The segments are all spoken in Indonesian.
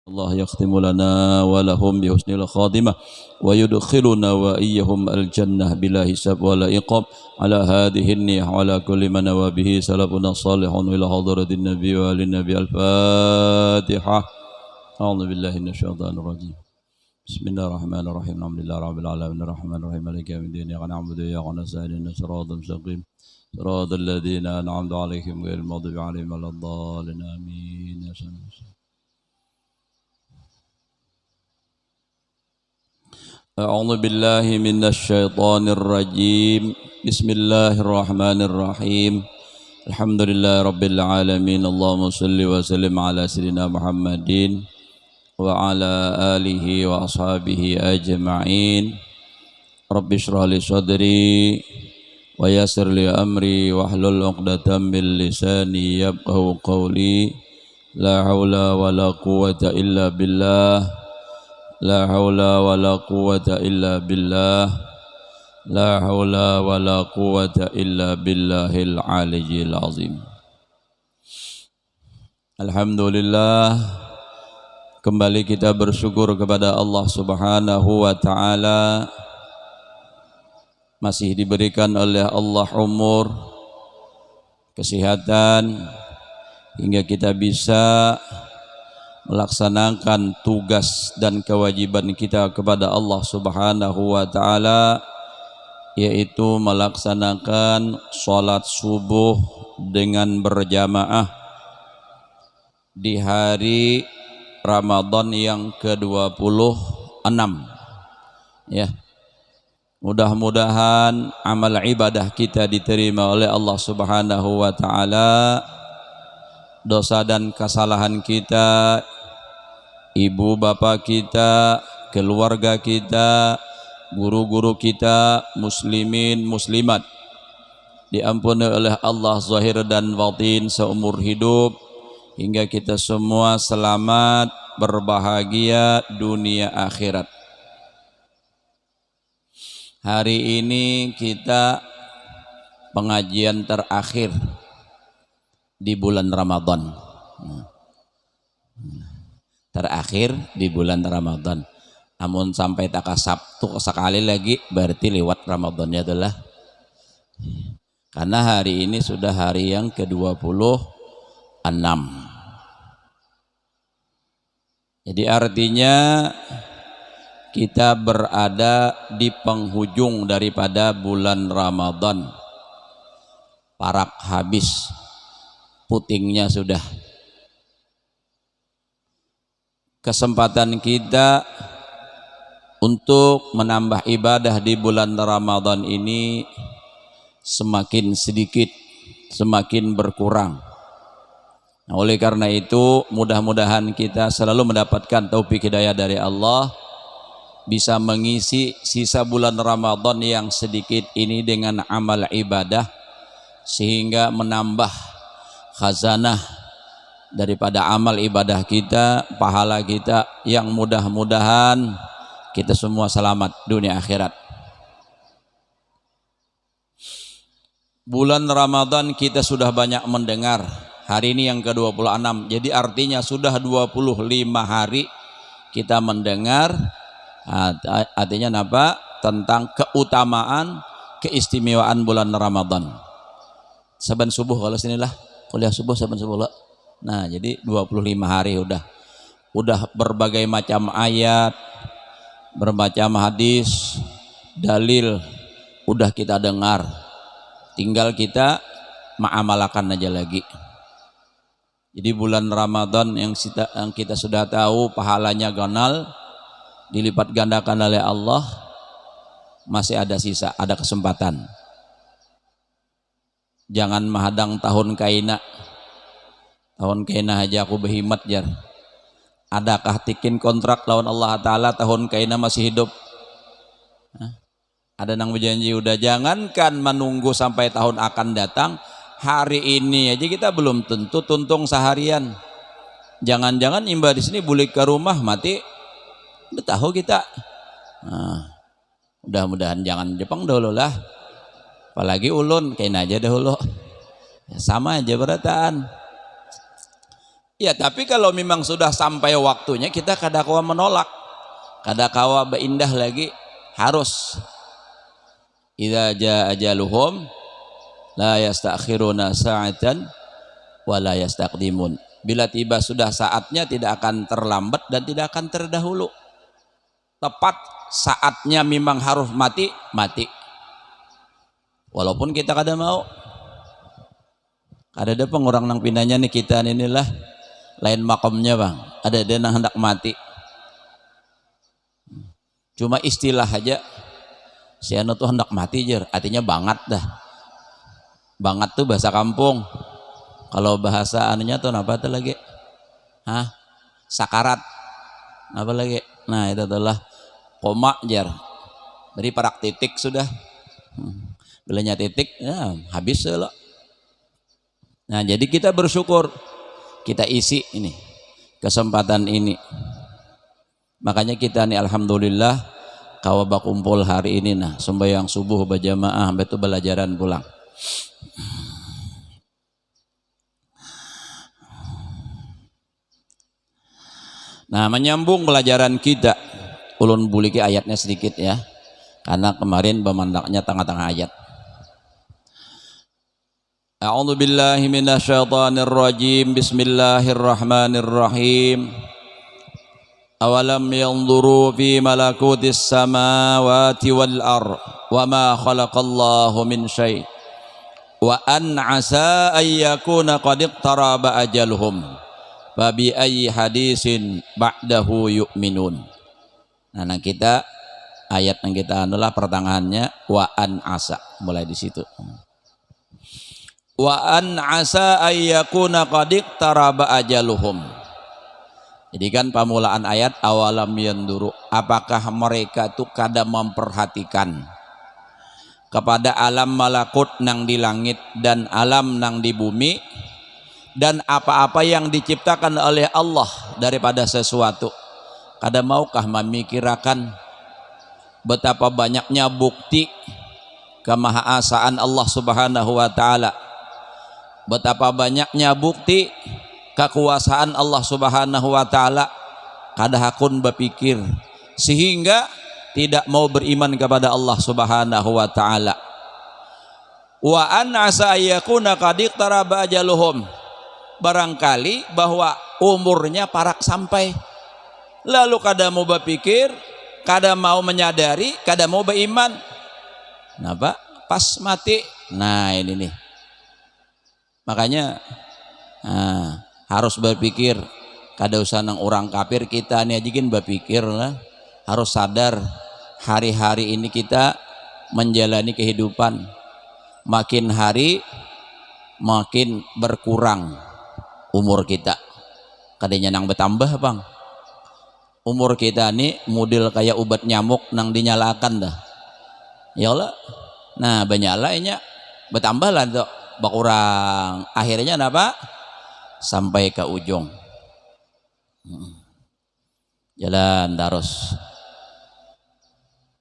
الله يختم لنا ولهم بحسن الخاتمة ويدخلنا وإيهم الجنة بلا حساب ولا عقاب على هذه النية وعلى كل من نوى به سلفنا الصالح إلى حضرة النبي وآل النبي. الفاتحة. أعوذ بالله من الشيطان الرجيم. بسم الله الرحمن الرحيم. الحمد لله رب العالمين الرحمن الرحيم مالك يوم الدين إياك نعبد وإياك نستعين صراط مستقيم صراط الذين أنعمت عليهم غير المغضوب عليهم ولا الضالين آمين. أعوذ بالله من الشيطان الرجيم. بسم الله الرحمن الرحيم. الحمد لله رب العالمين. اللهم صل وسلم على سيدنا محمد وعلى آله وأصحابه أجمعين. رب اشرح لي صدري ويسر لي أمري واحلل عقدة من لساني يفقهوا قولي. لا حول ولا قوة إلا بالله. لا حول ولا قوة إلا بالله. لا حول ولا قوة إلا بالله العلي العظيم. Alhamdulillah, kembali kita bersyukur kepada Allah Subhanahu wa ta'ala. Masih diberikan oleh Allah umur, kesehatan, hingga kita bisa melaksanakan tugas dan kewajiban kita kepada Allah Subhanahu wa ta'ala, yaitu melaksanakan sholat subuh dengan berjamaah di hari Ramadan yang ke-26 ya. Mudah-mudahan amal ibadah kita diterima oleh Allah Subhanahu wa ta'ala. Dosa dan kesalahan kita, ibu bapak kita, keluarga kita, guru-guru kita, muslimin, muslimat, diampuni oleh Allah zahir dan batin seumur hidup, hingga kita semua selamat, berbahagia dunia akhirat. Hari ini kita pengajian terakhir di bulan Ramadan. Terakhir di bulan Ramadan. Namun sampai tak Sabtu sekali lagi berarti lewat Ramadannya adalah. Karena hari ini sudah hari yang ke-26. Jadi artinya kita berada di penghujung daripada bulan Ramadan. Parak habis, putingnya sudah. Kesempatan kita untuk menambah ibadah di bulan Ramadan ini semakin sedikit, semakin berkurang. Nah, oleh karena itu mudah-mudahan kita selalu mendapatkan taufik hidayah dari Allah, bisa mengisi sisa bulan Ramadan yang sedikit ini dengan amal ibadah, sehingga menambah khazanah daripada amal ibadah kita, pahala kita, yang mudah-mudahan kita semua selamat dunia akhirat. Bulan Ramadan kita sudah banyak mendengar. Hari ini yang ke-26. Jadi artinya sudah 25 hari kita mendengar. Artinya apa? Tentang keutamaan, keistimewaan bulan Ramadan. Saban subuh kalau sinilah kuliah subuh saban subuh lah. Nah, jadi 25 hari udah berbagai macam ayat, bermacam hadis, dalil udah kita dengar. Tinggal kita mengamalkan aja lagi. Jadi bulan Ramadan yang kita sudah tahu pahalanya ganal, dilipat gandakan oleh Allah, masih ada sisa, ada kesempatan. Jangan menghadang tahun kaina. Tahun kaina aja aku berhimat jar. Adakah tikin kontrak lawan Allah Ta'ala tahun kaina masih hidup? Ada nang berjanji udah, jangankan menunggu sampai tahun akan datang, hari ini aja kita belum tentu tuntung seharian. Jangan-jangan imba di sini bulik ke rumah mati, udah tahu kita. Nah, mudah-mudahan jangan Jepang dahulu lah. Apalagi ulun kaina aja dahulu. Ya, sama aja berataan. Ya, tapi kalau memang sudah sampai waktunya kita kadakawa menolak, kadakawa beindah lagi, harus. Idza jaa ajaluhum la yastakhiruna sa'atan wa la yastaqdimun. Bila tiba sudah saatnya tidak akan terlambat dan tidak akan terdahulu. Tepat saatnya memang harus mati, mati. Walaupun kita kada mau. Ada pengurang nang pinanya nih kita inilah lain makomnya bang. Ada nang hendak mati. Cuma istilah aja. Si anu tuh hendak mati jer, artinya banget dah. Banget tuh bahasa kampung. Kalau bahasa anunya tuh apa tuh lagi? Hah? Sakarat. Apa lagi? Nah itu adalah koma jer. Beri parak titik sudah. Belanya titik, ya habis loh. Nah jadi kita bersyukur, kita isi ini kesempatan ini. Makanya kita nih alhamdulillah kawa bakumpul hari ini nah sembahyang subuh berjamaah sampai itu belajaran pulang. Nah menyambung pelajaran kita, ulun buliki ayatnya sedikit ya, karena kemarin pemandangnya tengah-tengah ayat. A'udzu billahi minasyaitonir rajim. Bismillahirrahmanirrahim. Awalam yanzuru fi malakutis samawati wal ard wa ma khalaqallahu min syai' wa an 'asa ay yakuna qad iqtaraba ajaluhum fa bi ayyi hadisin ba'dahu yu'minun. Nah, kita ayat yang kita adalah pertengahannya wa an 'asa, mulai di situ. Wa an 'asa ay yakuna qad iqtaraba ajaluhum. Jadi kan pamulaan ayat awalam yanduru, apakah mereka itu kada memperhatikan kepada alam malakut nang di langit dan alam nang di bumi dan apa-apa yang diciptakan oleh Allah daripada sesuatu. Kada maukah memikirkan betapa banyaknya bukti kemahaasaan Allah Subhanahu wa taala, betapa banyaknya bukti kekuasaan Allah Subhanahu wa taala, kada hakun berpikir sehingga tidak mau beriman kepada Allah Subhanahu wa taala. Wa an asa yakuna qad iqtaraba ajaluhum, barangkali bahwa umurnya parak sampai, lalu kada mau berpikir, kada mau menyadari, kada mau beriman. Napa? Pas mati. Nah ini nih. Makanya harus berpikir, kada usah nang orang kafir, kita nih aja berpikir lah, harus sadar hari-hari ini kita menjalani kehidupan, makin hari makin berkurang umur kita, kadanya nang bertambah bang. Umur kita nih model kayak obat nyamuk nang dinyalakan dah, ya Allah. Nah banyaknya bertambah lah tuh, berkurang, akhirnya apa? Sampai ke ujung jalan terus.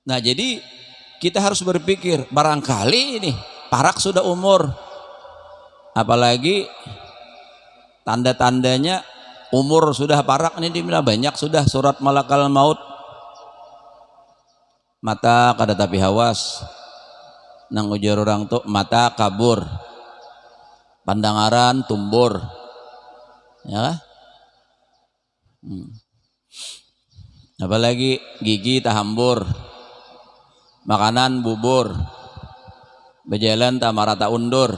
Nah jadi kita harus berpikir, barangkali ini parak sudah umur, apalagi tanda-tandanya umur sudah parak ini dimana banyak sudah. Surat malakal maut, mata kada tapi hawas, nang ujar orang tuh mata kabur, pandangaran tumbur, ya. Apalagi gigi tahambur, makanan bubur, berjalan tamarata undur,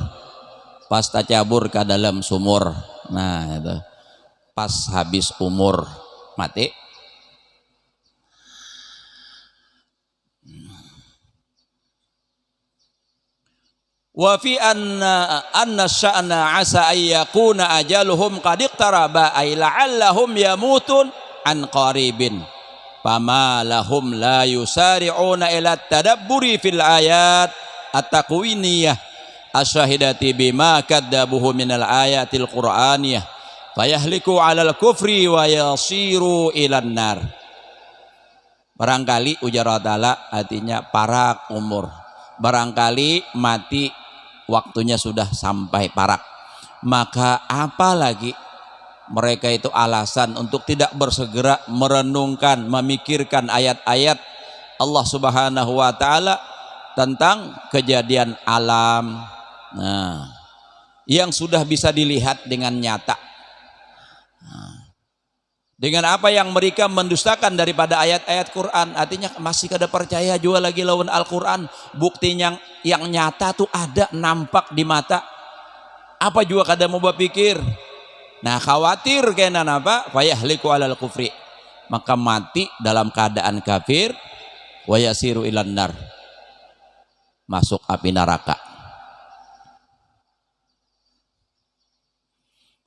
pas cabur ke dalam sumur. Nah itu pas habis umur mati. Wa fi anna sya'na asa ayyakuna ajaluhum qad iqtaraba ay la'allahum yamutun an qaribin fama lahum la yusari'una ila tadabburi fil ayat at-taqwiniyah asyahidati bima kadzabuhu minal ayatil qur'aniyah fayahliku 'alal kufri wa yasiru ilan nar. Barangkali ujar Allah Ta'ala artinya parak umur, barangkali mati waktunya sudah sampai parak, maka apalagi mereka itu alasan untuk tidak bersegera merenungkan, memikirkan ayat-ayat Allah Subhanahu wa taala tentang kejadian alam. Nah, yang sudah bisa dilihat dengan nyata. Dengan apa yang mereka mendustakan daripada ayat-ayat Quran, artinya masih kada percaya juga lagi lawan Al-Quran. Buktinya yang nyata tuh ada, nampak di mata. Apa juga kada mau berpikir. Nah, khawatir kena apa? Fayahliku alal kufri. Maka mati dalam keadaan kafir, wa yasiru ilan nar. Masuk api neraka.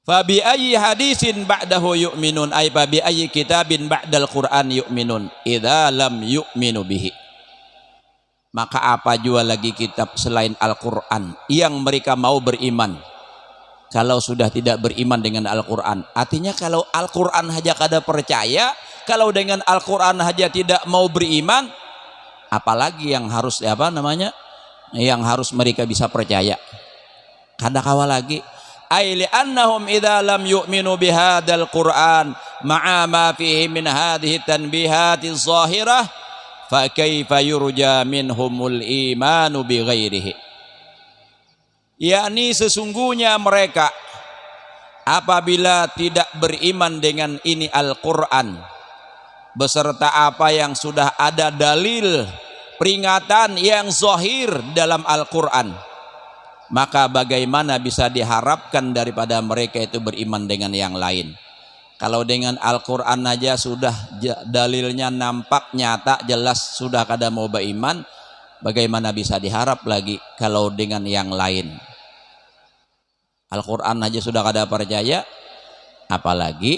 Fabi ayyi hadisin ba'dahu yu'minun, ay fabi ayyi kitabin ba'dal Qur'an yu'minun idza lam yu'minu bihi. Maka apa jua lagi kitab selain Al-Qur'an yang mereka mau beriman kalau sudah tidak beriman dengan Al-Qur'an. Artinya kalau Al-Qur'an saja kada percaya, kalau dengan Al-Qur'an saja tidak mau beriman, apalagi yang harus yang harus mereka bisa percaya. Kada kawa lagi. Ay li'annahum idza lam yu'minu bihadzal Qur'an ma'a ma fihi min hadhihi tanbihati zahirah fa kaifa yurja minhumul imanu bighairihi. Yakni sesungguhnya mereka apabila tidak beriman dengan ini Al-Qur'an beserta apa yang sudah ada dalil peringatan yang zahir dalam Al-Qur'an, maka bagaimana bisa diharapkan daripada mereka itu beriman dengan yang lain? Kalau dengan Al-Quran aja sudah dalilnya nampak, nyata, jelas, sudah kada mau beriman, bagaimana bisa diharap lagi kalau dengan yang lain? Al-Quran aja sudah kada percaya, apalagi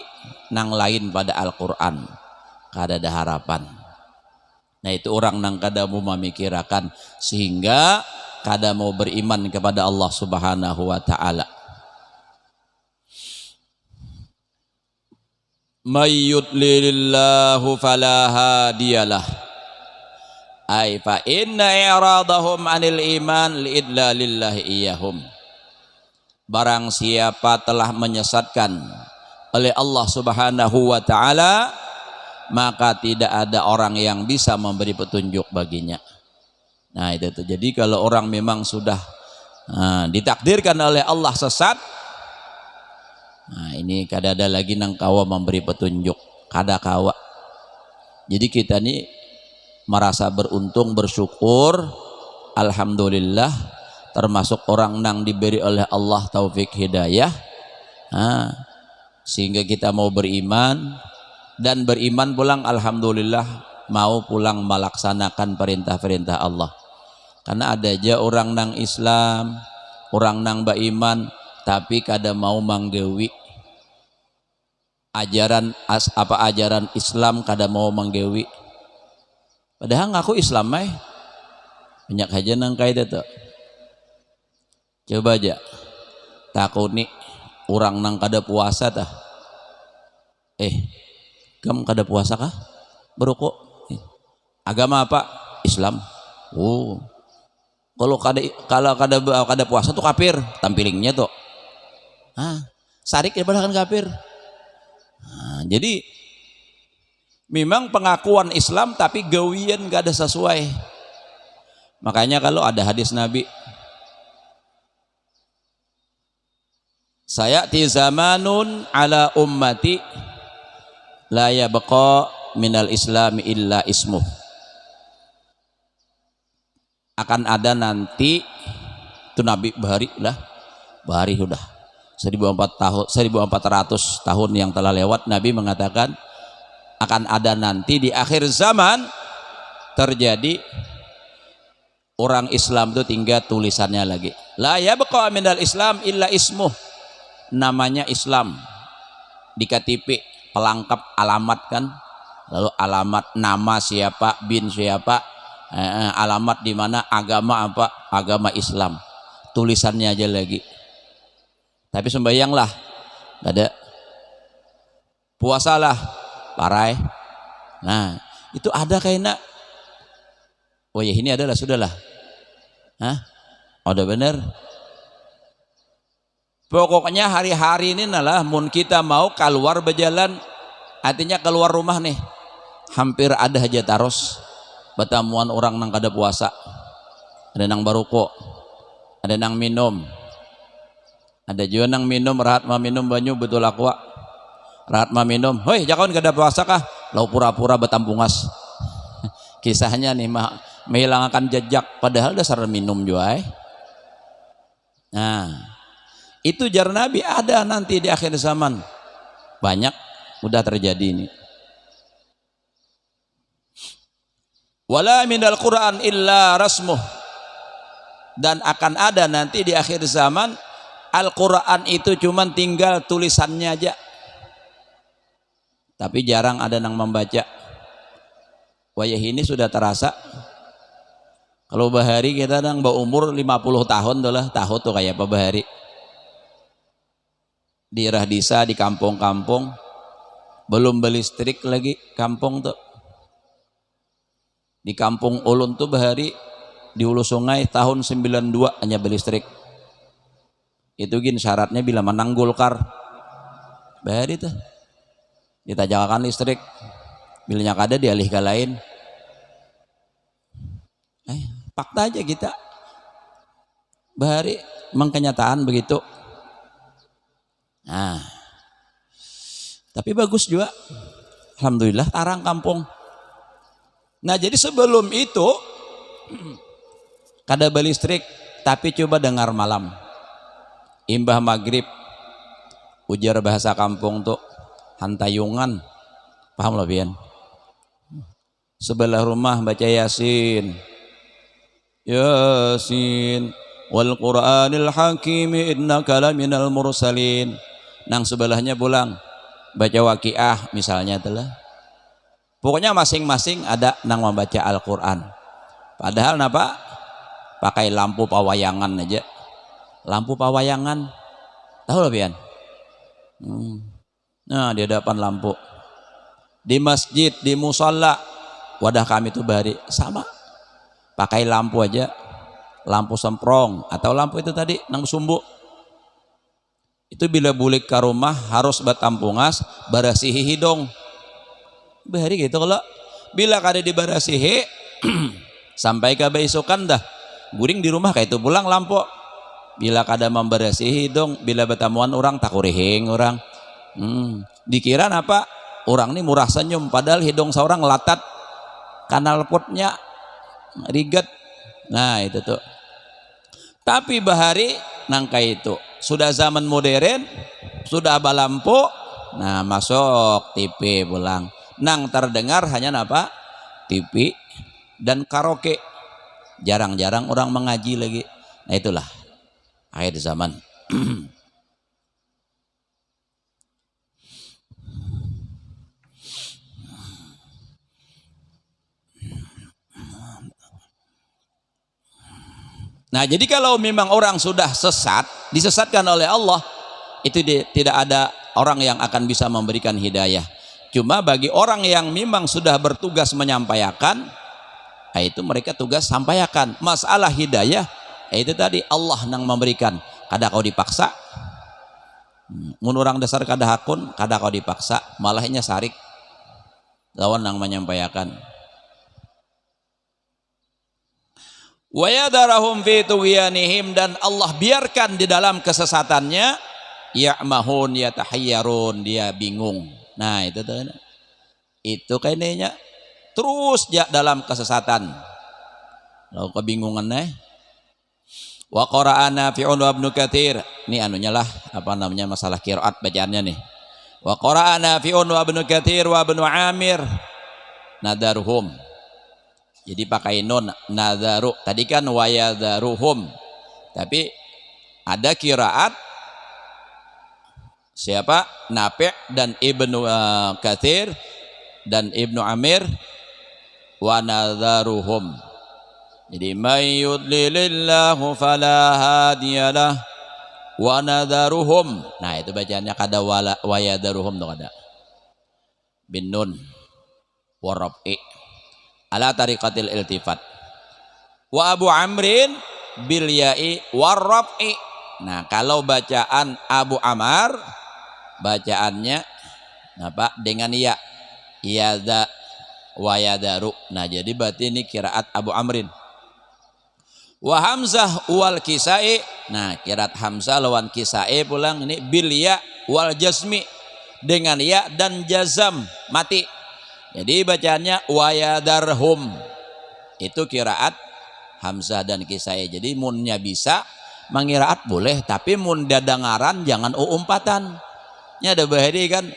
nang lain pada Al-Quran, kada ada harapan. Nah, itu orang nang kada mau memikirkan, sehingga kada mau beriman kepada Allah Subhanahu wa taala. May yudlilillahu fala hadiyalah. Ay fa inna i'radahum 'anil iman liidlalillahi iyyahum. Barang siapa telah menyesatkan oleh Allah Subhanahu wa taala, maka tidak ada orang yang bisa memberi petunjuk baginya. Nah, itu tuh. Jadi kalau orang memang sudah ditakdirkan oleh Allah sesat, nah ini kada ada lagi nang kawa memberi petunjuk, kada kawa. Jadi kita nih merasa beruntung, bersyukur, alhamdulillah, termasuk orang nang diberi oleh Allah taufik hidayah, sehingga kita mau beriman, dan beriman pulang alhamdulillah mau pulang melaksanakan perintah-perintah Allah. Karena ada aja orang nang Islam, orang nang beriman, tapi kada mau manggewi ajaran ajaran Islam, kada mau manggewi. Padahal ngaku Islam banyak aja nang kaya itu. Coba aja takut nih orang nang kada puasa tah. Kamu kada puasa kah? Berukuk. Agama apa? Islam. Oh. Kalau kada puasa tuh kafir, tampilingnya tuh. Sarik ya kan kafir. Jadi memang pengakuan Islam tapi gawian gak ada sesuai. Makanya kalau ada hadis Nabi, sayati zamanun ala ummati la yabqa minal islami illa ismuh. Akan ada nanti itu Nabi bahari sudah 1400 tahun yang telah lewat, Nabi mengatakan akan ada nanti di akhir zaman terjadi orang Islam itu tinggal tulisannya lagi. La yabqa minal Islam illa ismuh. Namanya Islam di KTP pelengkap alamat kan, lalu alamat nama siapa, bin siapa, alamat di mana, agama apa, agama Islam, tulisannya aja lagi. Tapi sembahyanglah gak ada, puasalah parai. Nah itu ada kayaknya. Oh ya ini adalah sudahlah. Udah bener. Pokoknya hari-hari ini adalah mun kita mau keluar berjalan, artinya keluar rumah nih, hampir ada aja taros betamuan orang nang kada puasa, ada nang baruko, ada nang minum, ada juga nang minum rahat mah minum banyu betul aqua, rahat mah minum, hoi jakon kada puasa kah, lau pura-pura betampungas. Kisahnya nih mah menghilangkan jejak, padahal dasar minum juga. Nah, itu jar Nabi ada nanti di akhir zaman, banyak udah terjadi ini. Wala minal Quran illa rasmuh, dan akan ada nanti di akhir zaman Al-Quran itu cuman tinggal tulisannya aja, tapi jarang ada yang membaca. Wayah ini sudah terasa. Kalau bahari kita nang berumur 50 tahun tahu tuh kayak apa bahari. Di daerah desa, di kampung-kampung belum berlistrik lagi kampung tuh. Di kampung Ulun tuh bahari di hulu sungai tahun 92 hanya berlistrik. Itu gin syaratnya bila menang Golkar bahari tuh ditajakan listrik, bilanya kada dialih ke lain. Fakta aja kita bahari memang kenyataan begitu. Nah, tapi bagus juga, alhamdulillah tarang kampung. Nah, jadi sebelum itu kada berlistrik, tapi coba dengar malam imbah maghrib ujar bahasa kampung tuh hantayungan, paham lah pian? Sebelah rumah baca Yasin, Yasin wal Qur'anil Hakim innaka laminal mursalin. Nang sebelahnya pulang baca Waqiah misalnya telah. Pokoknya masing-masing ada nang membaca Al-Quran. Padahal napa? Pakai lampu pawayangan aja. Lampu pawayangan, tahu lah pian? Nah, di hadapan lampu. Di masjid, di musalla, wadah kami itu bahari sama. Pakai lampu aja, lampu semprong atau lampu itu tadi nang sumbu. Itu bila bulik ke rumah harus batampungas barasihi hidung. Bahari gitu kalau bila kada dibarasihi sampai ke besokan dah guring di rumah kayak itu pulang lampu. Bila kada membarasihi hidung, bila betamuan orang takurihing orang. Dikira apa? Orang ini murah senyum padahal hidung seorang latat kanal potnya riget. Nah, itu tuh. Tapi bahari nangka itu sudah zaman modern, sudah ada lampu, nah masuk TV pulang. Nang terdengar hanya apa? TV dan karaoke. Jarang-jarang orang mengaji lagi. Nah itulah akhir zaman. Nah, jadi kalau memang orang sudah sesat, disesatkan oleh Allah, itu tidak ada orang yang akan bisa memberikan hidayah. Cuma bagi orang yang memang sudah bertugas menyampaikan, itu mereka tugas sampaikan. Masalah hidayah, itu tadi Allah yang memberikan. Kada kau dipaksa. Mun orang dasar kada hakun, kada kau dipaksa, malahnya sarik. Lawan yang menyampaikan. Wa yadarahum fi tughyanihim, dan Allah biarkan di dalam kesesatannya ya'mahun yatahayyarun, dia bingung. Nah itu tuh, itu kayaknya terus ya dalam kesesatan. Lalu kebingungan wa qara'ana fi'un wa ibnu Katsir, ini anunya lah apa namanya masalah qiraat bacaannya nih. Wa qara'ana fi'un wa ibnu Katsir wa ibnu Amir nadaruhum. Jadi pakai nun nadaru, tadi kan wayadaruhum, tapi ada kiraat siapa? Nafi' dan Ibnu Katsir dan Ibnu Amir wa nadaruhum. Jadi may yudlilillahu fala hadiyalah wa nadaruhum. Nah itu bacaannya kada wayadaruhum tuh kada bin nun warafi ala tariqatil iltifat. Wa Abu Amrin bil ya'i warraf'i. Nah, kalau bacaan Abu Amr bacaannya apa? Dengan ya. Yada wa yadaru. Nah, jadi berarti ini qiraat Abu Amrin. Wa Hamzah wal Kisai. Nah, qiraat Hamzah lawan Kisai pulang ini bil ya wal jazmi, dengan ya dan jazam mati. Jadi bacaannya wa yadarhum. Itu qiraat Hamzah dan Kisai. Jadi munnya bisa, mangiraat boleh, tapi mun dadangaran jangan umpatan. Nya ada bahari kan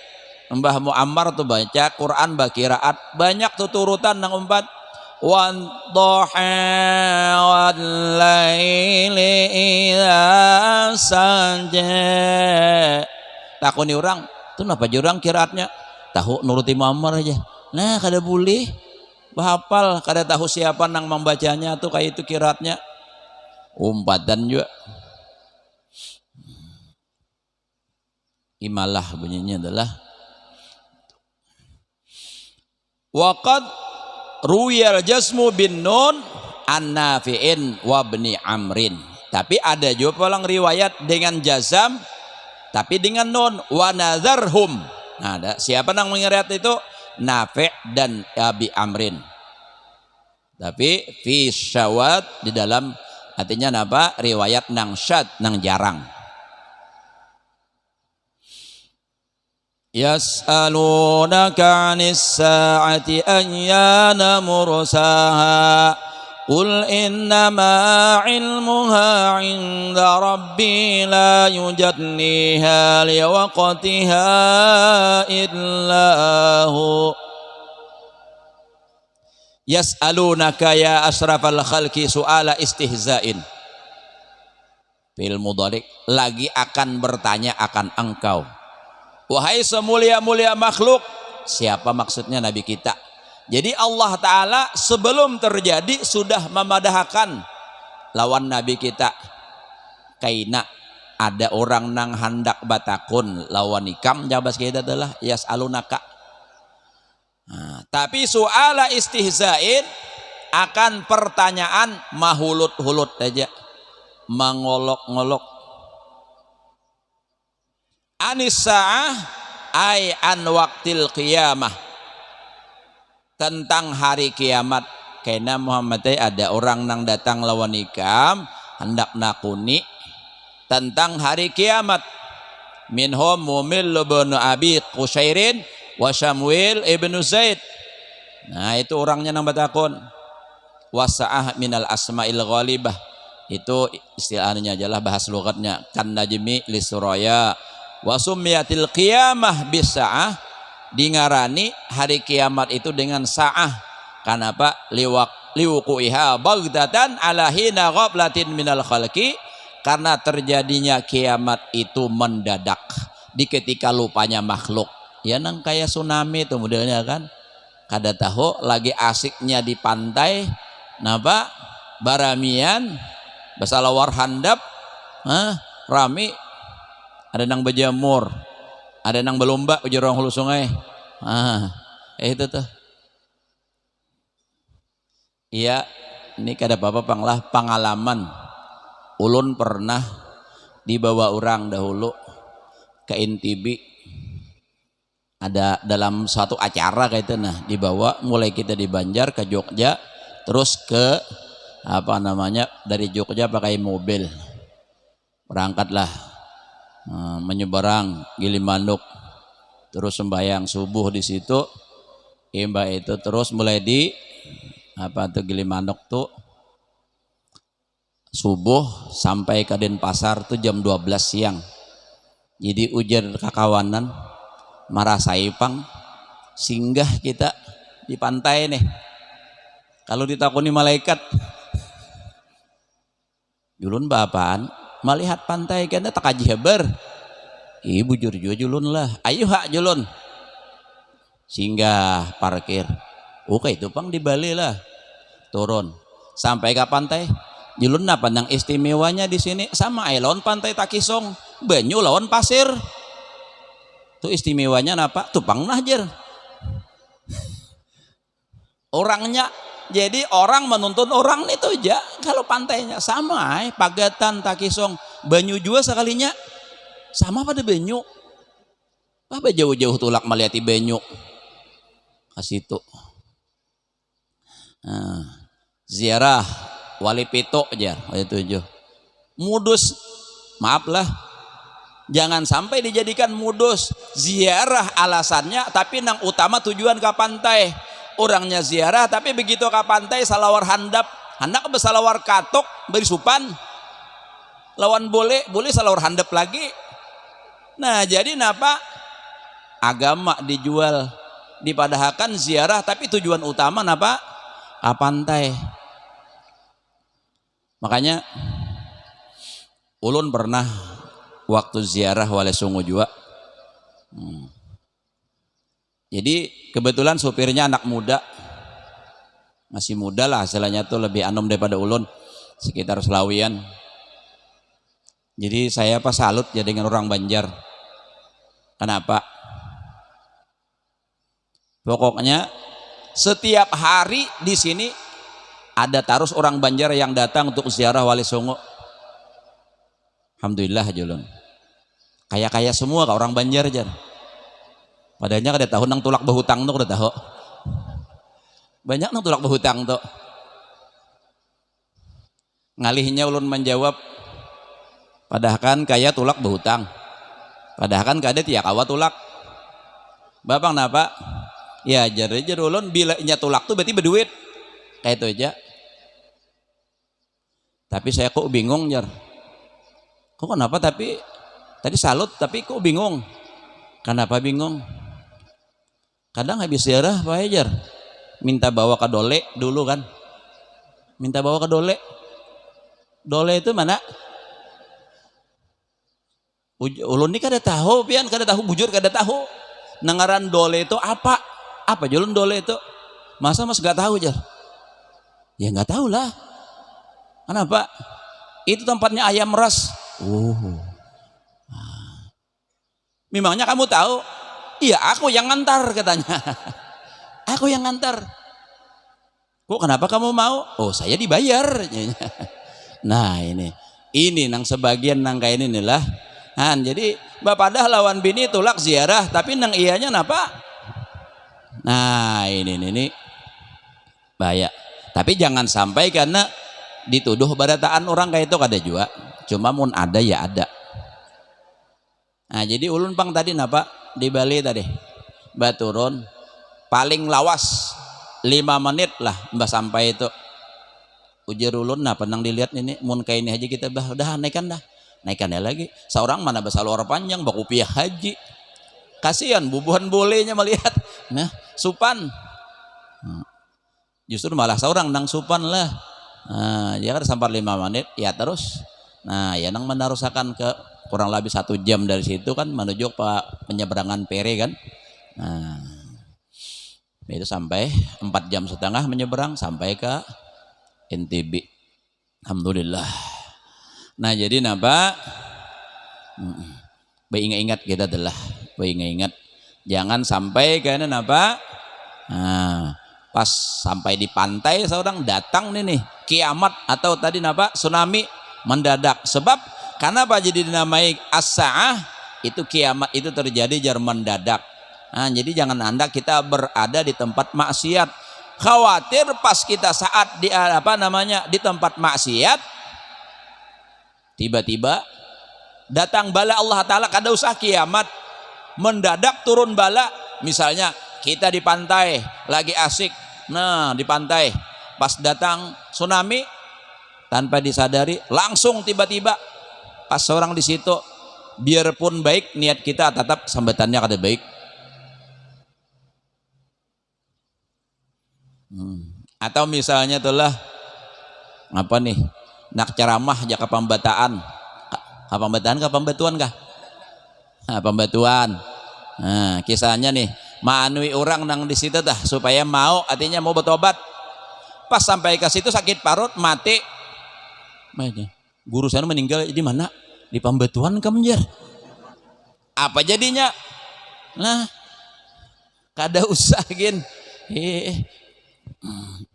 Mbah Muammar tuh baca Quran bakiraat banyak tuh turutan nang umpat wan duha wal laili idza saja. Takoni orang tuh napa jurang kiraatnya tahu nuruti Muammar aja. Nah kada boleh bahapal kada tahu siapa nang membacanya tuh kayak itu kiraatnya umpatan juga. Imalah bunyinya adalah waqad ruyal jasmu bin nun an Nafi'in wa bni Amrin. Tapi ada juga pulang riwayat dengan jazam tapi dengan nun wa nadharhum. Nah, ada siapa nang mengiriat itu? Nafi' dan Abi Amrin. Tapi fi syawad di dalam artinya apa? Riwayat nang syad nang jarang. Yas'alunaka 'anis sa'ati ayyana mursaha qul innama 'ilmuha 'inda rabbi la yujalliha liwaqtiha illa hu. Yas'alunaka ya asrafal khalqi su'ala istihza'in. Fil mudhari' lagi akan bertanya akan engkau. Wahai semulia-mulia makhluk. Siapa maksudnya Nabi kita? Jadi Allah Ta'ala sebelum terjadi sudah memadahkan lawan Nabi kita. Kaina ada orang nang hendak batakun lawan ikam jabas kita adalah yas'alunaka. Nah, tapi su'ala istihzain akan pertanyaan mahulut-hulut aja, mengolok-ngolok. Anis sa'ah ay an waqtil qiyamah, tentang hari kiamat. Karena Muhammad ada orang nang datang lawan ikam hendak nakuni tentang hari kiamat. Minhum Mumil bin Abi Qushairin wa Syamuil ibnu Zaid. Nah itu orangnya nang batakon. Wasa'ah minal asma'il ghalibah. Itu istilahnya adalah bahas logatnya. Kan najmi li suraya wa summiyatil qiyamah bisa'ah, dingarani hari kiamat itu dengan sa'ah. Kenapa? Liwuqu'iha baghdatan ala hina ghaflatin minal khalqi, karena terjadinya kiamat itu mendadak di ketika lupanya makhluk. Ya nang kayak tsunami itu modelnya kan. Kada tahu lagi asiknya di pantai napa baramian basalawar handap rami, ada nang berjamur, ada nang berlomba ujurang hulu sungai. Itu tuh. Iya, ini kada apa-apa panglah pengalaman. Ulun pernah dibawa orang dahulu ke NTB. Ada dalam suatu acara kayak itu, nah dibawa mulai kita di Banjar ke Jogja, terus ke apa namanya dari Jogja pakai mobil, berangkatlah menyeberang Gilimanuk, terus sembahyang subuh di situ. Imba itu terus mulai di apa tuh Gilimanuk tuh subuh sampai ke Denpasar tuh jam 12 siang. Jadi ujar kakawanan marah saipang singgah kita di pantai nih. Kalau ditakuni malaikat, julun bapaan melihat pantai kena tak aji heber. Ibu jujur julun lah. Ayo hak julun. Singgah parkir. Oke itu pang di Bali lah. Turun sampai ke pantai. Julun apa nang istimewanya di sini sama lawan pantai Takisong, banyu lawan pasir. Tuh istimewanya napa? Tupang nahjer. Orangnya Jadi orang menuntun orang itu aja. Kalau pantainya sama, Pagatan, Takisong, banyu jua sekalinya sama pada banyu. Apa jauh-jauh tulak melihat banyu kasih itu. Nah, ziarah Wali Pito aja itu aja. Mudus, maaflah, jangan sampai dijadikan mudus. Ziarah alasannya, tapi nang utama tujuan ke pantai. Orangnya ziarah, tapi begitu ke pantai salawar handap, hendak bersalawar katok beri supan. Lawan boleh salawar handap lagi. Nah jadi napa agama dijual, dipadahkan ziarah, tapi tujuan utama napa ke pantai. Makanya ulun pernah waktu ziarah Wali Songo juga. Jadi kebetulan supirnya anak muda, masih muda lah, istilahnya tuh lebih anom daripada ulun, sekitar selawian. Jadi saya salut ya dengan orang Banjar. Kenapa? Pokoknya setiap hari di sini ada terus orang Banjar yang datang untuk ziarah Wali Songo. Alhamdulillah julun. Kaya-kaya semua kak orang Banjar aja. Padahal kada tahu nang tulak berhutang tuh kada tahu. Banyak nang tulak berhutang tuh. Ngalihnya ulun menjawab, padahal kan kaya tulak berhutang. Padahal kan kada tiak awat tulak. Bapak napa? Ya jar ulun bila nya tulak tuh berarti berduit. Kayak itu aja. Tapi saya kok bingung jar. Kok kenapa tapi tadi salut tapi kok bingung? Kenapa bingung? Kadang habis ziarah Pak Hajar minta bawa ke dole dulu kan. Minta bawa ke dole. Dole itu mana? Ulun ini kada tahu pian, kada tahu bujur kada tahu. Nangaran dole itu apa? Apa julun dole itu? Masa mas gak tahu jar? Ya nggak tahu lah. Kenapa? Itu tempatnya ayam ras. Memangnya kamu tahu? Iya, aku yang ngantar katanya. Aku yang ngantar. Kok kenapa kamu mau? Oh, saya dibayar. Nah, ini nang sebagian nang kayak ini lah. Jadi bapak dah lawan bini tulak ziarah, tapi nang ianya napa? Nah, ini bahaya. Tapi jangan sampai karena dituduh barataan orang kayak itu kada juga. Cuma mun ada ya ada. Nah, jadi ulun pang tadi napa di Bali tadi baturun paling lawas 5 menit lah mbah sampai itu. Ujar ulun nah penang dilihat ini mun kayak ini aja kita udah naikkan ya lagi. Seorang mana besar luar panjang baku piah haji. Kasihan bubuhan bolehnya melihat. Nah, supan. Justru malah seorang nang supan lah. Nah, dia kan sampai 5 menit ya terus. Nah, ya nang menarusakan ke kurang lebih 1 jam dari situ kan menuju penyeberangan Pere kan. Nah, itu sampai 4,5 jam menyeberang sampai ke NTB. Alhamdulillah. Nah, jadi napa? Ingat-ingat kita adalah ingat jangan sampai karena napa? Nah, pas sampai di pantai seorang datang nih kiamat atau tadi napa? Tsunami mendadak. Sebab kenapa jadi dinamai as-sa'ah? Itu kiamat itu terjadi jar mendadak. Nah, jadi jangan anda kita berada di tempat maksiat. Khawatir pas kita saat di di tempat maksiat tiba-tiba datang bala Allah Ta'ala, kada usah kiamat, mendadak turun bala. Misalnya kita di pantai lagi asik, nah di pantai pas datang tsunami tanpa disadari langsung tiba-tiba pas seorang di situ, biarpun baik niat kita tetap sambatannya kada baik. Atau misalnya itulah apa nih nak ceramah jaka pembataan pembatuan kah? Nah, pembatuan. Nah, kisahnya nih manui orang nang di situ dah supaya mau artinya mau bertobat. Pas sampai ke situ sakit parut mati. Guru sana meninggal di mana? Di pembatuan Kamjer. Apa jadinya? Nah, kada usah gin.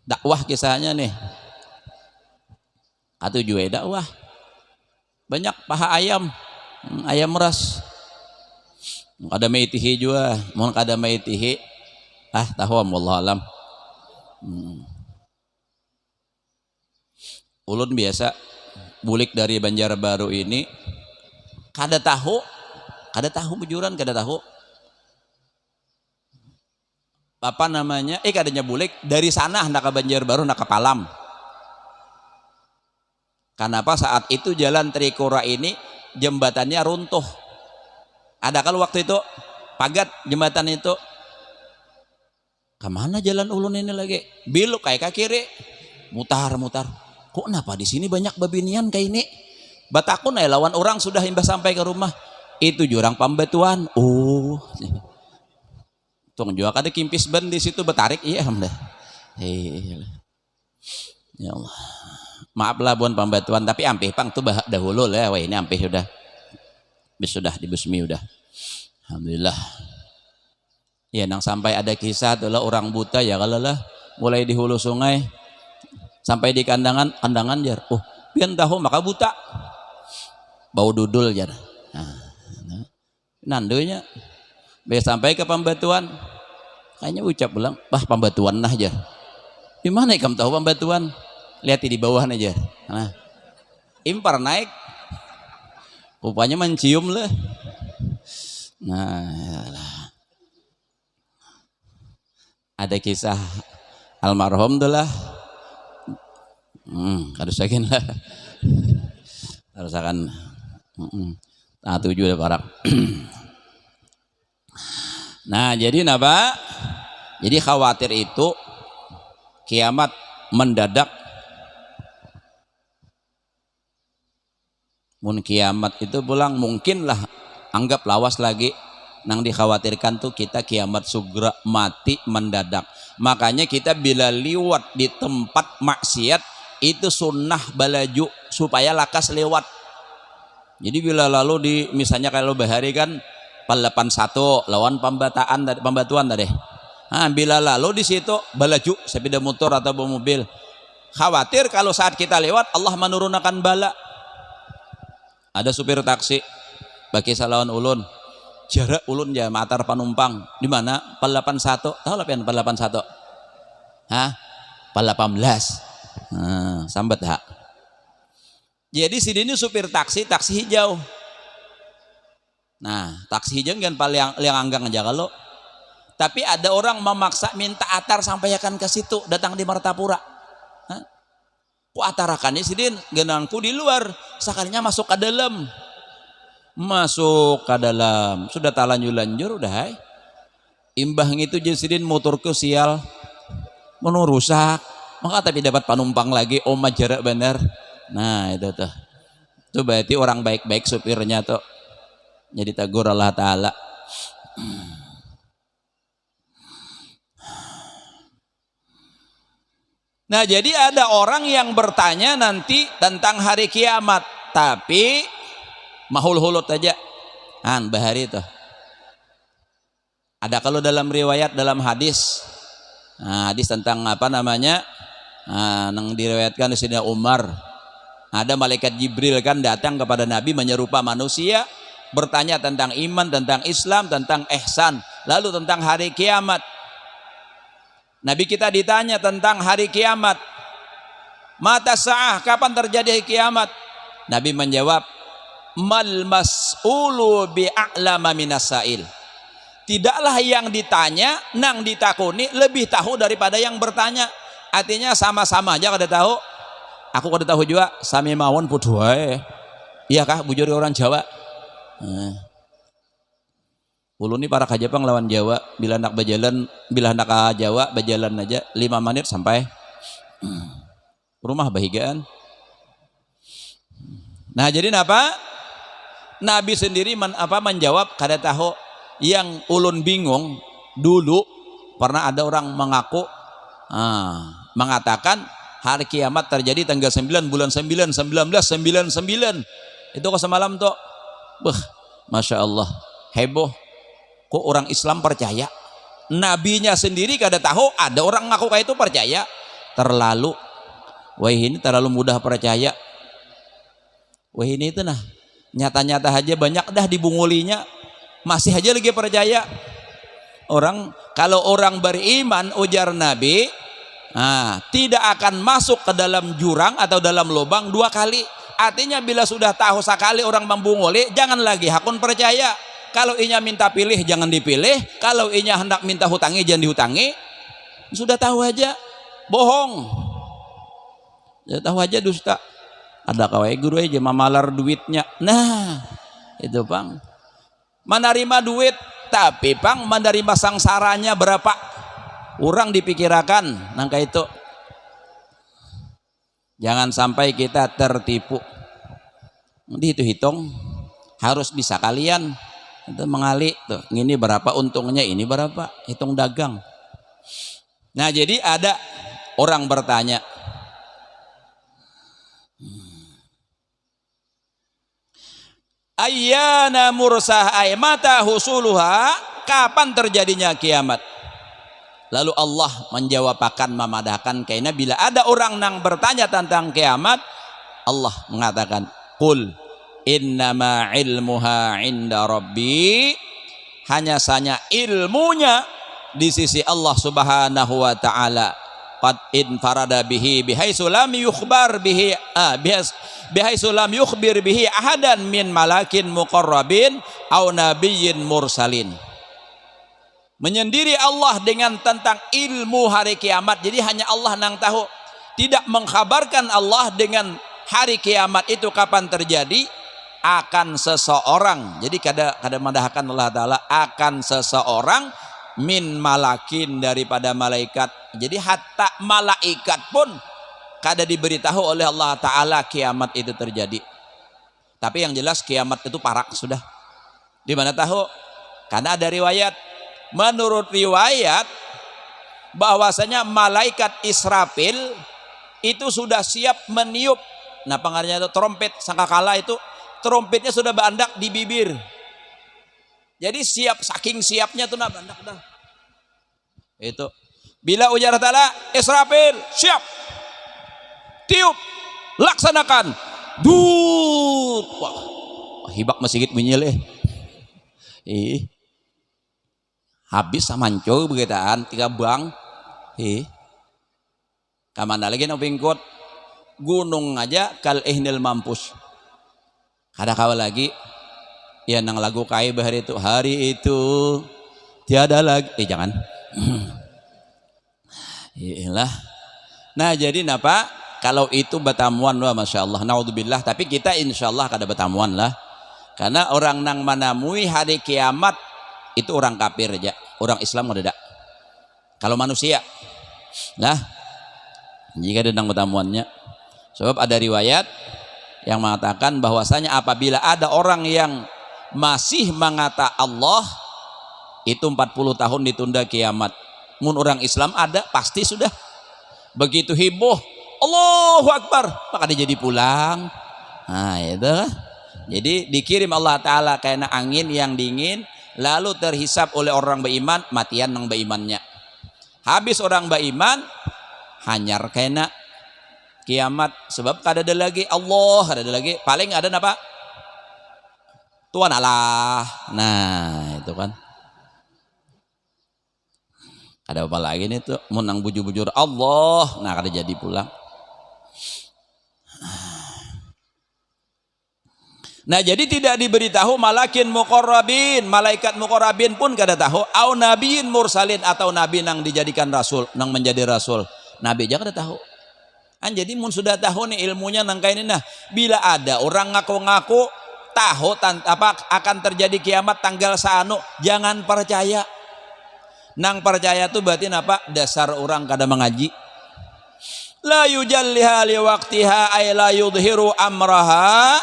Dakwah kisahnya nih. Atau juga dakwah. Banyak paha ayam, ayam meras. Ada maitihi juga, mau kada maitihi. Tahu wallahu alam. Ulun biasa bulik dari Banjarbaru ini kada tahu bujuran kada tahu. Apa namanya? Kadanya bulik dari sana hendak ke Banjarbaru, hendak ke Palam. Kenapa saat itu jalan Trikora ini jembatannya runtuh. Ada kalau waktu itu pagat jembatan itu. Kemana jalan ulun ini lagi? Belok kayak ke kiri, mutar. Kok kenapa di sini banyak babinian kayak ini? Batakun lawan orang sudah imbas sampai ke rumah. Itu jurang pembatuan. Tung juga kada kimpis ban di situ betarik iya hamdah. Ya Allah. Maaf lah buan pembatuan tapi ampih pang tuh dahulu lah. Wah ini ampih sudah. Sudah dibusmi udah. Alhamdulillah. Ya nang sampai ada kisah adalah orang buta ya kalau lah mulai di hulu sungai sampai di kandangan jar. Pian tahu maka buta. Bau dudul jar. Nandonya. Biar sampai ke pembatuan. Kayaknya ucap bilang, pembatuan nah aja. Di mana kamu tahu pembatuan? Lihat di bawah aja. Nah, impar naik. Rupanya mencium lah. Nah, yalah. Ada kisah almarhum itulah. Harus sakin lah. Harus akan. Tujuh ada parak. Nah, jadi napa? Jadi khawatir itu kiamat mendadak. Mun kiamat itu pulang mungkinlah anggap lawas lagi nang dikhawatirkan tuh kita kiamat segera mati mendadak. Makanya kita bila liwat di tempat maksiat itu sunnah balaju supaya lakas lewat. Jadi bila lalu di misalnya kalau bahari kan 81 lawan pembatuan tadi. Bila lalu di situ balaju sepeda motor atau mobil. Khawatir kalau saat kita lewat Allah menurunkan bala. Ada supir taksi bagi salawan ulun. Jarak ulun ya matar penumpang di mana? 81. Tahu lah pian 81? 18. Sambat hak. Jadi sini supir taksi hijau. Nah, taksi hijau kan paling yang anggang aja kalau. Tapi ada orang memaksa minta atar sampai akan ke situ, datang di Martapura. Ku atarakannya sidin, genangku di luar, sekalinya masuk ke dalam. Masuk ke dalam, sudah talanjur udah hai. Imbah itu sidin motorku sial, mau rusak. Maka tapi dapat penumpang lagi, jarak bener. Nah itu tuh. Itu berarti orang baik-baik supirnya tuh. Jadi tegur Allah Ta'ala. Nah jadi ada orang yang bertanya nanti tentang hari kiamat. Tapi mahul-hulut aja. Bahari itu. Ada kalau dalam riwayat, dalam hadis. Hadis tentang apa namanya. Yang diriwayatkan di sini Umar. Ada malaikat Jibril kan datang kepada Nabi menyerupa manusia. Bertanya tentang iman, tentang Islam, tentang ihsan. Lalu tentang hari kiamat. Nabi kita ditanya tentang hari kiamat. Mata sa'ah, kapan terjadi hari kiamat? Nabi menjawab, mal mas'ulu bi'a'lama minasail. Tidaklah yang ditanya, nang ditakuni lebih tahu daripada yang bertanya. Artinya sama-sama aja kada tahu. Aku kada tahu juga, sami mawon puduae. Iya kah, bujur orang Jawa. Ulu ini para kajapang lawan Jawa, bila nak berjalan, bila nak ke Jawa berjalan aja 5 menit sampai rumah bahigaan. Nah jadi apa? Nabi sendiri menjawab kada tahu. Yang ulun bingung dulu pernah ada orang mengaku mengatakan hari kiamat terjadi tanggal 9 bulan 9 1999. Itu kok semalam tuh. Masya Allah heboh. Kok orang Islam percaya? nabinya sendiri kada tahu, ada orang ngaku kayak itu percaya. Terlalu, wah ini terlalu mudah percaya. Wah ini itu nah, nyata-nyata aja banyak dah dibungulinya, masih aja lagi percaya. Orang kalau orang beriman ujar Nabi, tidak akan masuk ke dalam jurang atau dalam lubang 2 kali. Artinya bila sudah tahu sekali orang membunguli, jangan lagi hakun percaya. Kalau inya minta pilih jangan dipilih, kalau inya hendak minta hutangi jangan dihutangi. Sudah tahu aja bohong, sudah tahu aja dusta. Ada kawai guru aja mamalar duitnya. Nah itu Pang, menerima duit tapi Pang menerima sangsaranya berapa orang dipikirakan nangka itu. Jangan sampai kita tertipu. Dihitung, harus bisa kalian itu mengali tuh, ini berapa untungnya, ini berapa, hitung dagang. Nah jadi ada orang bertanya, ayyana mursah ay mata husuluha, kapan terjadinya kiamat? Lalu Allah menjawabkan memadahkan, karena bila ada orang yang bertanya tentang kiamat, Allah mengatakan, qul innama ilmuha inda rabbi, hanya saja ilmunya di sisi Allah subhanahu wa ta'ala. Qad infarada bihi bihaitsu lam yukhbar bihi bihaitsu lam yukhbir bihi ahadan min malakin muqarrabin au nabiyyin mursalin. Menyendiri Allah dengan tentang ilmu hari kiamat. Jadi hanya Allah yang tahu, tidak mengkhabarkan Allah dengan hari kiamat itu kapan terjadi akan seseorang. Jadi kada madahkan Allah Ta'ala akan seseorang min malakin, daripada malaikat. Jadi hatta malaikat pun kada diberitahu oleh Allah Ta'ala kiamat itu terjadi. Tapi yang jelas kiamat itu parak sudah. Di mana tahu? Karena ada riwayat. Menurut riwayat bahwasanya malaikat Israfil itu sudah siap meniup. Nah pengarnya itu trompet, sangkakala itu trompetnya sudah bandak di bibir. Jadi siap, saking siapnya tuh nak bandak dah. Itu bila ujar Ta'ala, Israfil siap, tiup, laksanakan, dut. Wah, hibak masjid menyeleh. Habis samanco begitaan 3 bang. Kamana lagi no pingkot gunung aja kal ihnil mampus. Ada kawal lagi ya nang lagu kai bahari itu tiada lagi jangan. Iyalah. Nah jadi napa kalau itu batamuan wah masya Allah naudzubillah, tapi kita insya Allah kada batamuan lah, karena orang nang manamui hari kiamat itu orang kafir aja, orang Islam ada. Kalau manusia, nah jika sedang pertemuannya, sebab ada riwayat yang mengatakan bahwasanya apabila ada orang yang masih mengata Allah itu 40 tahun ditunda kiamat. Mun orang Islam ada pasti sudah begitu heboh Allahu Akbar maka dia jadi pulang. Nah itu, jadi dikirim Allah Ta'ala karena angin yang dingin, lalu terhisap oleh orang beriman, matian nang berimannya. Habis orang beriman, hanyar kena kiamat. Sebab kada ada lagi Allah, kada ada lagi. Paling ada apa? Tuhan Allah. Nah itu kan. Ada apa lagi nih tuh? Menang bujur-bujur Allah. Nah kada jadi pulang. Nah jadi tidak diberitahu malakin muqarrabin, malaikat muqarrabin pun kada tahu, au nabiyin mursalin, atau nabi nang dijadikan rasul, nang menjadi rasul, nabi aja kada tahu. Jadi mun sudah tahu nih ilmunya nang kayak ini, nah bila ada orang ngaku-ngaku tahu apa akan terjadi kiamat tanggal saanu, jangan percaya. Nang percaya tuh berarti apa? Dasar orang kada mengaji. La yujalliha liwaqtiha ay la yudhiru amraha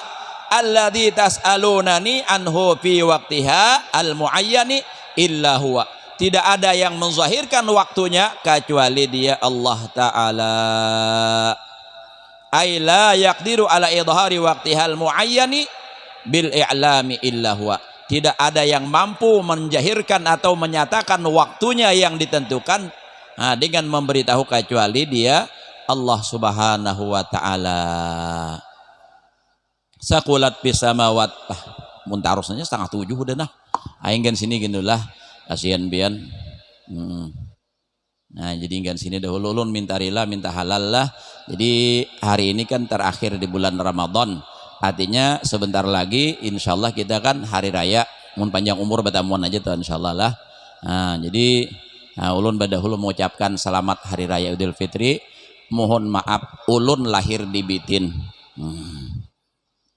alladzi tas'alunani anhu fi waqtiha al-muayyani illa huwa. Tidak ada yang menzahirkan waktunya kecuali dia Allah Ta'ala. Ay la yaqdiru ala idhari waqtiha al-muayyani bil i'lami illa huwa. tidak ada yang mampu menjahirkan atau menyatakan waktunya yang ditentukan dengan memberitahu kecuali dia Allah Subhanahu wa taala. Sakulat pisamawat, muntarusnya 6:30 udah nah. Aing kan sini gendeulah kasihan bian. Nah, jadi kan sini dahulu ulun minta rila, minta halal lah. Jadi hari ini kan terakhir di bulan Ramadan. Artinya sebentar lagi insyaallah kita kan hari raya mun panjang umur batamuan aja tuh insyaallah lah. Nah, jadi ulun badahulu mengucapkan selamat hari raya Idul Fitri. Mohon maaf ulun lahir di Bitin.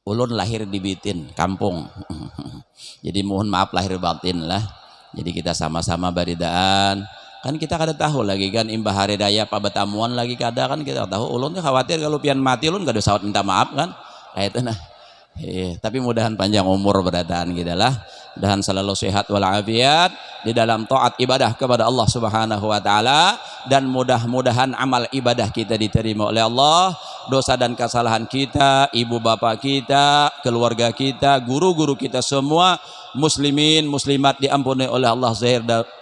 Ulun lahir di Bitin, kampung. Jadi mohon maaf lahir batin lah. Jadi kita sama-sama baridaan. Kan kita kada tahu lagi kan imbah hari raya apa batamuan lagi kada kan kita tahu. Ulun tuh khawatir kalau pian mati ulun kada sawat minta maaf kan. Kayak itu nah. Tapi mudahan panjang umur beradaan gitu lah. Mudahan selalu sehat walafiat di dalam taat ibadah kepada Allah Subhanahu wa taala, dan mudah-mudahan amal ibadah kita diterima oleh Allah. Dosa dan kesalahan kita, ibu bapak kita, keluarga kita, guru-guru kita semua, muslimin muslimat diampuni oleh Allah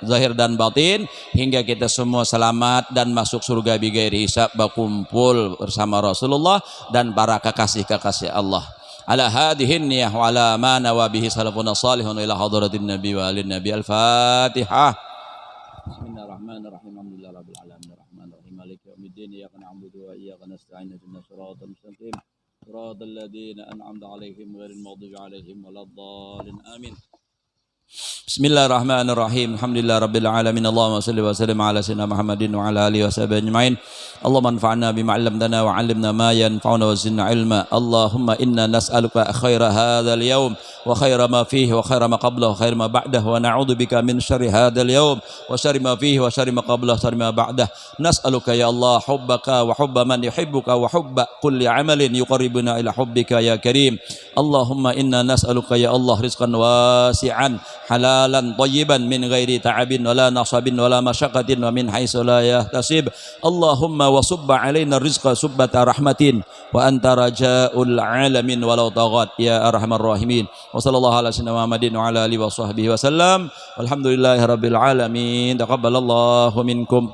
zahir dan batin, hingga kita semua selamat dan masuk surga bighairi hisab, berkumpul bersama Rasulullah dan para kekasih-kekasih Allah. Ala hadihin niyah wa ala ma nawa bihi salafuna salihun ila hadratin nabi wa alin nabi. Al-Fatihah. Bismillahirrahmanirrahim. Alhamdulillah rabbil alamin arrahmanir rahim maliki yaumiddin iyyaka na'budu wa iyyaka nasta'in ihdinas siratal mustaqim siratal ladzina an'amta 'alaihim ghairil maghdubi 'alaihim waladdallin. Amin. Bismillahirrahmanirrahim. Alhamdulillah rabbil alamin. Allahumma shalli wa sallim ala sayyidina Muhammadin wa ala alihi wa sahbihi ajma'in. Allahumma anfa'na bima 'allamtana wa 'allimna ma yanfa'una wa zidna ilma. Allahumma inna nas'aluka khaira hadzal yawm wa khaira ma fihi wa khaira ma qablahu wa khaira ma ba'dahu wa na'udzu bika min syarri hadzal yawm wa syarri ma fihi wa syarri ma qablahu wa syarri ma ba'dahu. Nas'aluka ya Allah hubbaka wa hubba man yuhibbuka wa hubba kulli 'amalin yuqarribuna ila hubbika ya karim. Allahumma inna nas'aluka ya Allah rizqan wasi'an halalan thayyiban min ghairi ta'abin wala nasabin wala masyaqqatin wa min haitsu la yahtasib. Allahumma wa subba alaina rizqa subbata rahmatin wa anta raja'ul alamin walau taghat ya arhamar rahimin. Wa sallallahu ala sayyidina Muhammadin wa ala alihi wa sahbihi wa sallam. Walhamdulillahi rabbil alamin. Taqabbalallahu minkum.